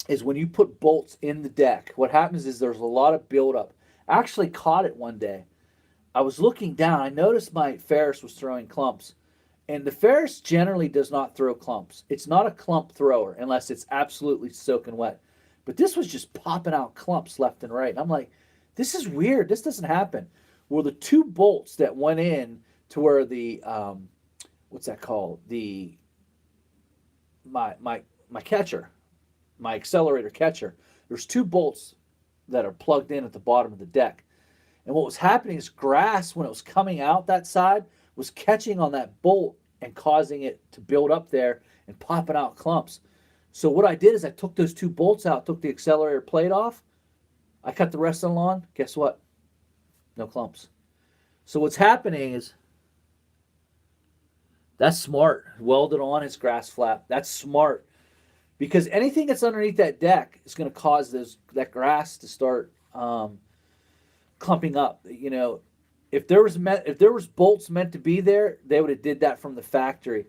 is when you put bolts in the deck, what happens is there's a lot of buildup. I actually caught it one day. I was looking down. I noticed my Ferris was throwing clumps. And the Ferris generally does not throw clumps. It's not a clump thrower unless it's absolutely soaking wet. But this was just popping out clumps left and right. And I'm like, this is weird. This doesn't happen. Well, the two bolts that went in to where the, what's that called? My catcher. My accelerator catcher. There's two bolts that are plugged in at the bottom of the deck. And what was happening is grass, when it was coming out that side, was catching on that bolt and causing it to build up there and popping out clumps. So what I did is I took those two bolts out, took the accelerator plate off, I cut the rest of the lawn. Guess what? No clumps. So what's happening is that's smart. Welded on his grass flap. That's smart because anything that's underneath that deck is going to cause that grass to start clumping up. You know, if there was bolts meant to be there, they would have did that from the factory.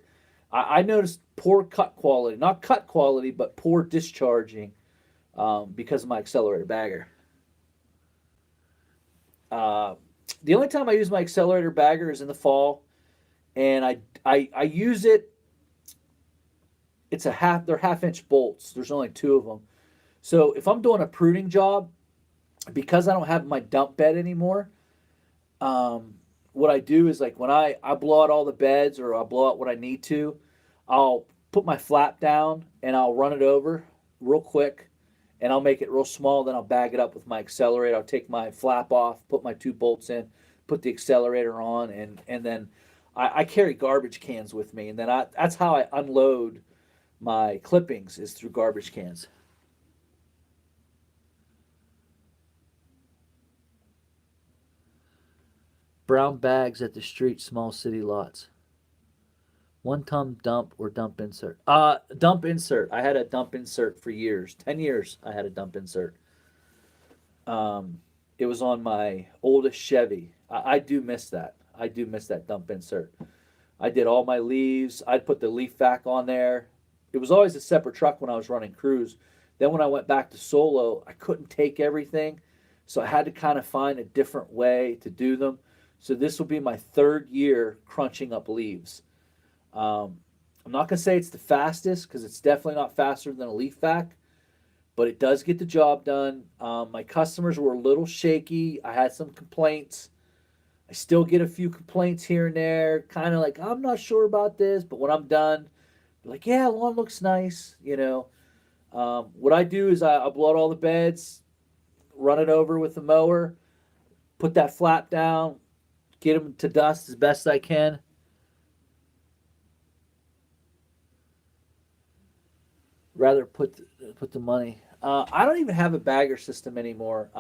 I noticed poor cut quality, not cut quality, but poor discharging because of my accelerator bagger. Uh, the only time I use my accelerator bagger is in the fall, and I use it. It's a half. They're half-inch bolts. There's only two of them. So if I'm doing a pruning job, because I don't have my dump bed anymore, what I do is like when I blow out all the beds or I blow out what I need to, I'll put my flap down and I'll run it over real quick and I'll make it real small. Then I'll bag it up with my accelerator. I'll take my flap off, put my two bolts in, put the accelerator on, and then I carry garbage cans with me. And then that's how I unload my clippings is through garbage cans. Brown bags at the street, small city lots. 1 ton dump or dump insert? Dump insert. I had a dump insert for years. 10 years I had a dump insert. Um, it was on my oldest Chevy. I do miss that. I do miss that dump insert. I did all my leaves. I'd put the leaf vac on there. It was always a separate truck when I was running crews. Then when I went back to solo, I couldn't take everything. So I had to kind of find a different way to do them. So this will be my third year crunching up leaves. I'm not going to say it's the fastest because it's definitely not faster than a leaf vac, but it does get the job done. My customers were a little shaky. I had some complaints. I still get a few complaints here and there, kind of like, I'm not sure about this, but when I'm done, they're like, yeah, lawn looks nice, you know. What I do is I blow out all the beds, run it over with the mower, put that flap down, get them to dust as best I can. Rather put the money. I don't even have a bagger system anymore.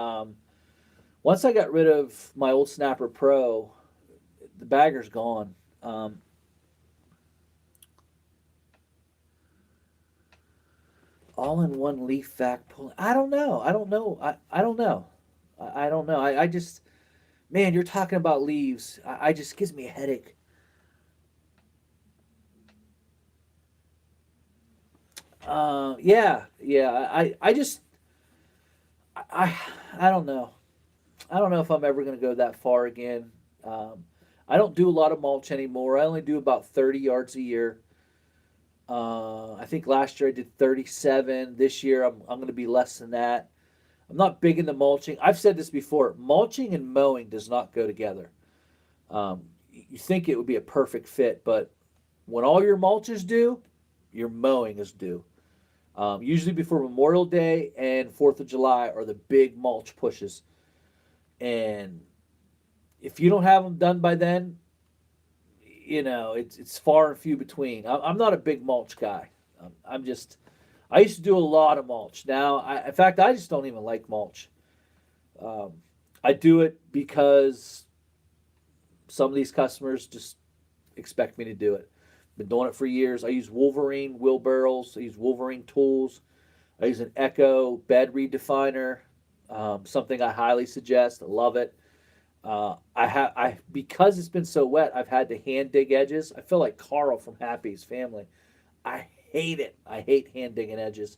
Once I got rid of my old Snapper Pro, the bagger's gone. All in one leaf vac pulling. I don't know. I don't know. I don't know. I don't know. I just, man, you're talking about leaves. I just gives me a headache. Yeah, yeah. I just, I, I don't know. I don't know if I'm ever going to go that far again. Um, I don't do a lot of mulch anymore. I only do about 30 yards a year. I think last year I did 37. This year I'm going to be less than that. I'm not big into mulching. I've said this before. Mulching and mowing does not go together. You think it would be a perfect fit, but when all your mulch is due, your mowing is due. Usually before Memorial Day and 4th of July are the big mulch pushes. And if you don't have them done by then, you know it's far and few between. I'm not a big mulch guy. I'm just I used to do a lot of mulch. Now, in fact, I just don't even like mulch. Um, I do it because some of these customers just expect me to do it. Been doing it for years. I use Wolverine wheelbarrows. I use Wolverine tools. I use an Echo bed redefiner. Something I highly suggest. I love it. I because it's been so wet. I've had to hand dig edges. I feel like Carl from Happy's Family. I hate it. I hate hand digging edges,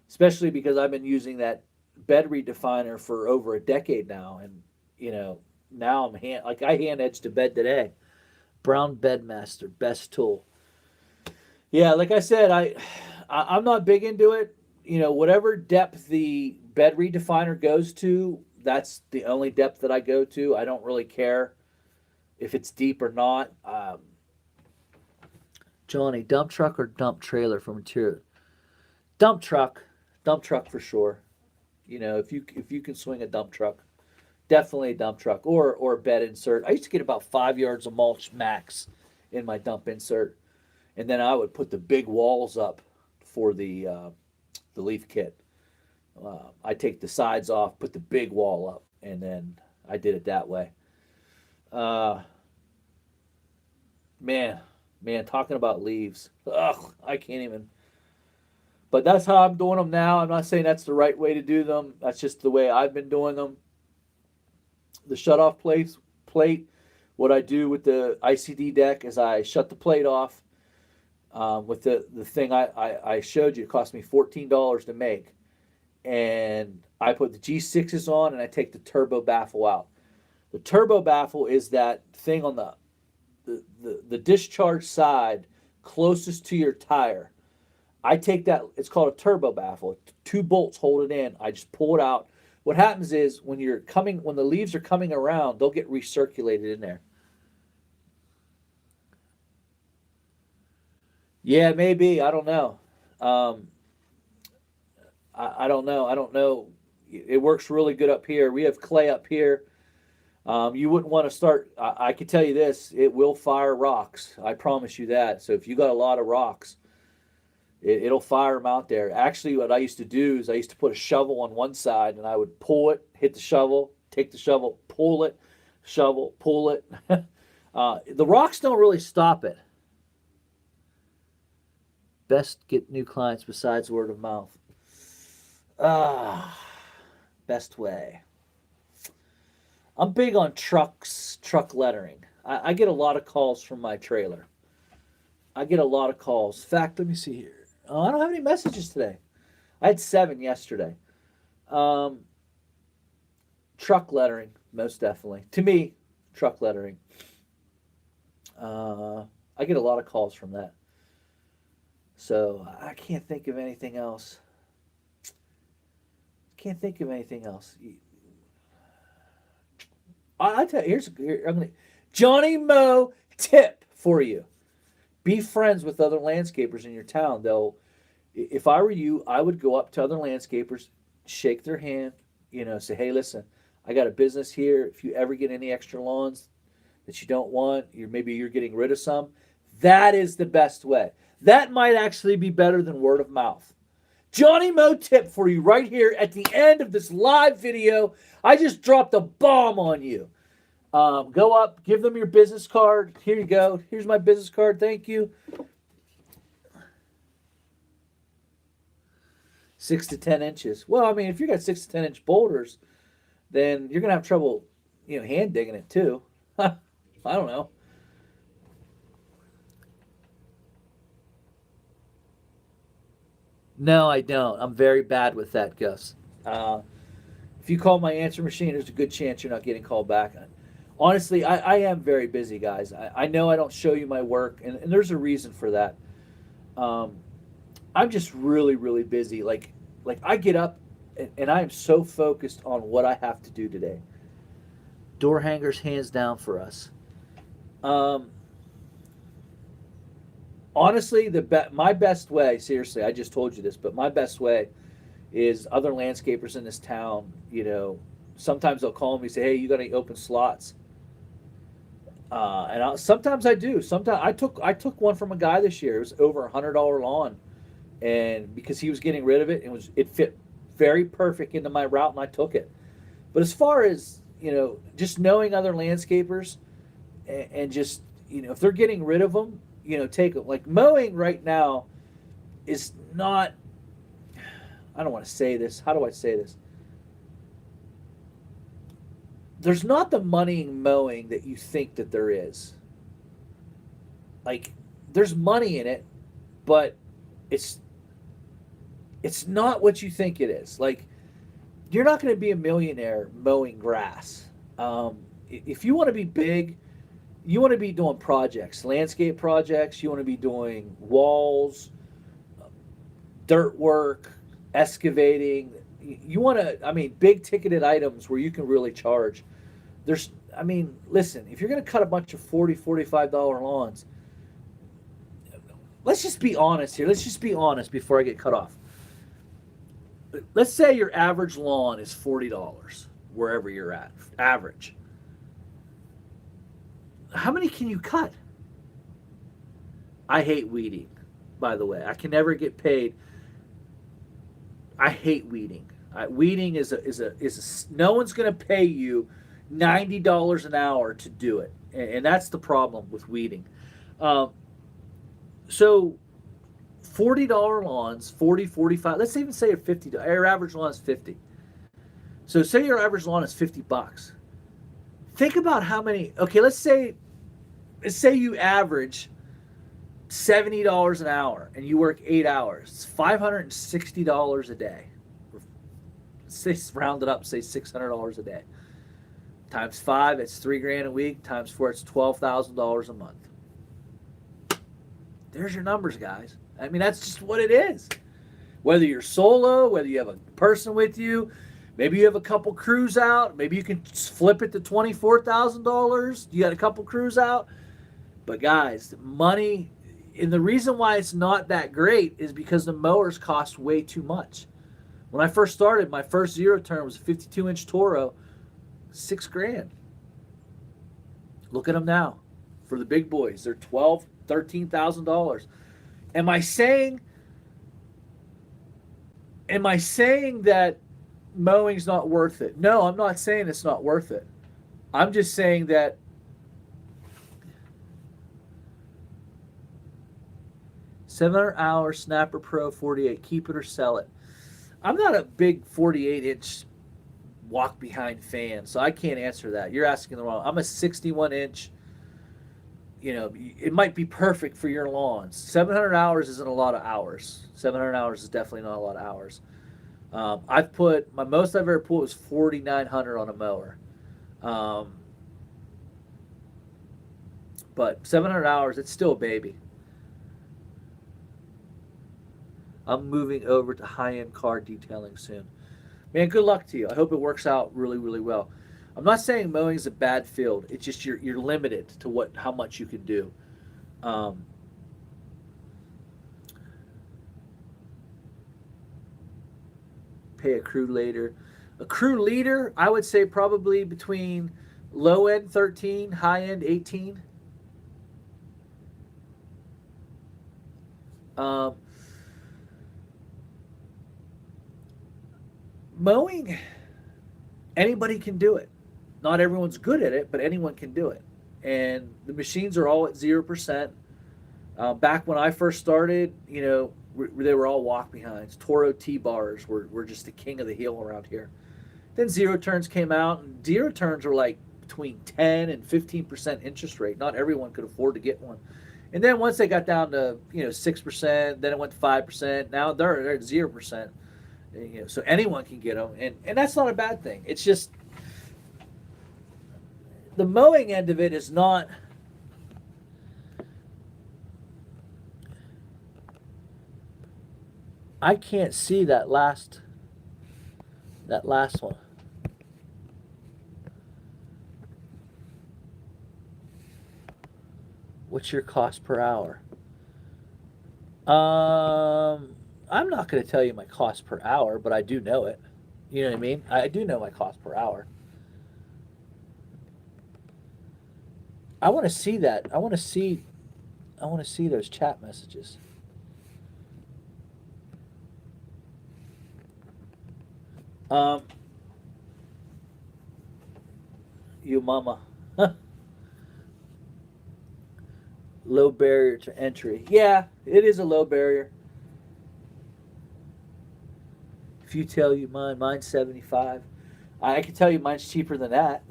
especially because I've been using that bed redefiner for over a decade now, and you know now I hand edged a bed today. Brown Bedmaster, best tool. Yeah, like I said, I'm not big into it. You know, whatever depth the bed redefiner goes to, that's the only depth that I go to. I don't really care if it's deep or not. Johnny, dump truck or dump trailer for material? Dump truck, dump truck for sure. You know, if you can swing a dump truck, definitely a dump truck or a bed insert. I used to get about 5 yards of mulch max in my dump insert, and then I would put the big walls up for the leaf kit. I take the sides off, put the big wall up, and then I did it that way. Uh, man, man, talking about leaves, ugh, I can't even. But that's how I'm doing them now. I'm not saying that's the right way to do them. That's just the way I've been doing them. The shutoff plate. What I do with the ICD deck is I shut the plate off. With the thing I showed you, it cost me $14 to make, and I put the G6s on and I take the turbo baffle out. The turbo baffle is that thing on the discharge side closest to your tire. I take that, it's called a turbo baffle. Two bolts hold it in. I just pull it out. What happens is when the leaves are coming around, they'll get recirculated in there. Yeah, maybe. I don't know. Um, I don't know. I don't know. It works really good up here. We have clay up here. You wouldn't want to start. I can tell you this: it will fire rocks. I promise you that. So if you got a lot of rocks, it'll fire them out there. Actually, what I used to do is I used to put a shovel on one side, and I would pull it, hit the shovel, take the shovel, pull it, shovel, pull it. The rocks don't really stop it. Best get new clients besides word of mouth. Ah, best way. I'm big on trucks, truck lettering. I get a lot of calls from my trailer. I get a lot of calls. In fact, let me see here. Oh, I don't have any messages today. I had 7 yesterday. Um, Truck lettering, most definitely. To me, truck lettering. I get a lot of calls from that. So I can't think of anything else. Can't think of anything else. I tell you, I'm gonna Johnny Mow tip for you. Be friends with other landscapers in your town. If I were you, I would go up to other landscapers, shake their hand, say, hey, listen, I got a business here. If you ever get any extra lawns that you don't want, maybe you're getting rid of some. That is the best way. That might actually be better than word of mouth. Johnny Mow tip for you right here at the end of this live video. I just dropped a bomb on you. Go up, give them your business card. Here you go. Here's my business card. Thank you. 6 to 10 inches. Well, I mean, if you got 6 to 10 inch boulders, then you're gonna have trouble, hand digging it too. I don't know. No, I don't. I'm very bad with that, Gus. If you call my answer machine, there's a good chance you're not getting called back. Honestly, I am very busy, guys. I know I don't show you my work, and there's a reason for that. Um, I'm just really, really busy. Like I get up, and I am so focused on what I have to do today. Door hangers, hands down for us. Um, Honestly, my best way, seriously, I just told you this, but my best way is other landscapers in this town. Sometimes they'll call me and say, "Hey, you got any open slots?" Sometimes I do. Sometimes I took one from a guy this year. It was over $100 lawn, and because he was getting rid of it, it fit very perfect into my route, and I took it. But as far as just knowing other landscapers, and just if they're getting rid of them, take them. Like mowing right now is not. I don't want to say this. How do I say this? There's not the money in mowing that you think that there is. Like, there's money in it, but it's not what you think it is. Like, you're not going to be a millionaire mowing grass. If you want to be big, you want to be doing projects, landscape projects. You want to be doing walls, dirt work, excavating. You want to, big ticketed items where you can really charge. Listen, if you're going to cut a bunch of $45 lawns, let's just be honest here. Let's just be honest before I get cut off. let's say your average lawn is $40 wherever you're at, average. How many can you cut? I hate weeding, by the way. I can never get paid. I hate weeding. Weeding is no one's going to pay you $90 an hour to do it, and that's the problem with weeding. Um, so $40 lawns, 40, 45. Let's even say a 50. Your average lawn is 50. So say your average lawn is $50. Think about how many. Okay, let's say you average $70 an hour and you work 8 hours. It's $560 a day. Say round it up, say $600 a day. Times 5, it's $3,000 a week. Times 4, it's $12,000 a month. There's your numbers, guys. I mean, that's just what it is. Whether you're solo, whether you have a person with you, maybe you have a couple crews out, maybe you can flip it to $24,000. You got a couple crews out. But guys, money, and the reason why it's not that great is because the mowers cost way too much. When I first started, my first zero turn was a 52-inch Toro, $6,000. Look at them now. For the big boys, they're $12,000, $13,000. Am I saying that mowing's not worth it? No, I'm not saying it's not worth it. I'm just saying that $700 Snapper Pro 48, keep it or sell it. I'm not a big 48-inch walk behind fan, so I can't answer that. You're asking the wrong. I'm a 61-inch. You know, it might be perfect for your lawns. 700 hours isn't a lot of hours. 700 hours is definitely not a lot of hours. I've put, my most I've ever put was 4,900 on a mower. But 700 hours, it's still a baby. I'm moving over to high-end car detailing soon. Man, good luck to you. I hope it works out really, really well. I'm not saying mowing is a bad field. It's just you're limited to how much you can do. Pay a crew leader. A crew leader, I would say probably between low end 13, high end 18. Mowing, anybody can do it. Not everyone's good at it, but anyone can do it. And the machines are all at 0%. Back when I first started, you know, they were all walk behinds. Toro T-bars were just the king of the hill around here. Then zero turns came out, and zero turns are like between 10 and 15% interest rate. Not everyone could afford to get one. And then once they got down to 6%, then it went to 5%. Now they're at 0%. You know, so anyone can get them, and that's not a bad thing. It's just the mowing end of it is not. I can't see that last one. What's your cost per hour? I'm not going to tell you my cost per hour, but I do know it. You know what I mean? I do know my cost per hour. I want to see that. I want to see those chat messages. You mama. Low barrier to entry. Yeah, it is a low barrier. If you tell you mine's 75. I can tell you mine's cheaper than that.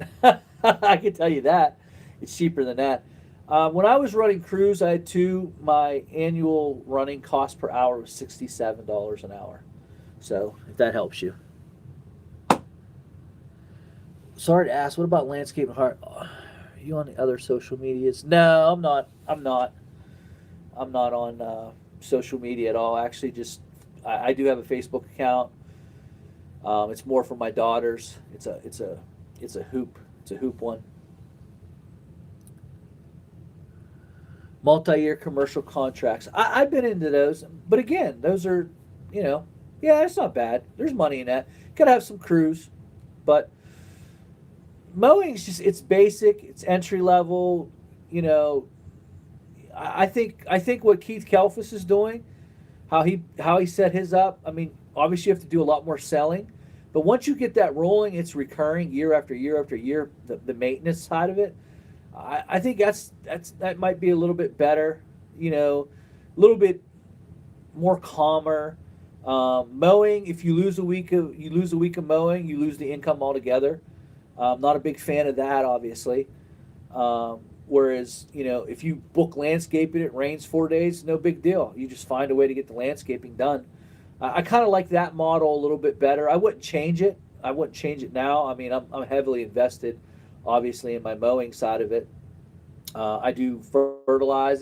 I can tell you that. It's cheaper than that. When I was running crews, I had two. My annual running cost per hour was $67 an hour. So, if that helps you. Sorry to ask, what about landscape and heart? Are you on the other social medias? No, I'm not. I'm not on social media at all. Actually, I do have a Facebook account. It's more for my daughters. It's a hoop. It's a hoop one. Multi-year commercial contracts. I've been into those, but again, those are, Yeah, it's not bad. There's money in that. Gotta have some crews, but mowing's just it's basic. It's entry level. You know, I think what Keith Kelfis is doing, how he set his up. I mean, obviously you have to do a lot more selling, but once you get that rolling, it's recurring year after year after year. The maintenance side of it, I think that might be a little bit better. You know, a little bit more calmer. Mowing, if you lose a week of mowing, you lose the income altogether. Not a big fan of that, obviously. Whereas, if you book landscaping, it rains 4 days, no big deal. You just find a way to get the landscaping done. I kind of like that model a little bit better. I wouldn't change it. I wouldn't change it now. I mean, I'm heavily invested, obviously, in my mowing side of it. I do fertilize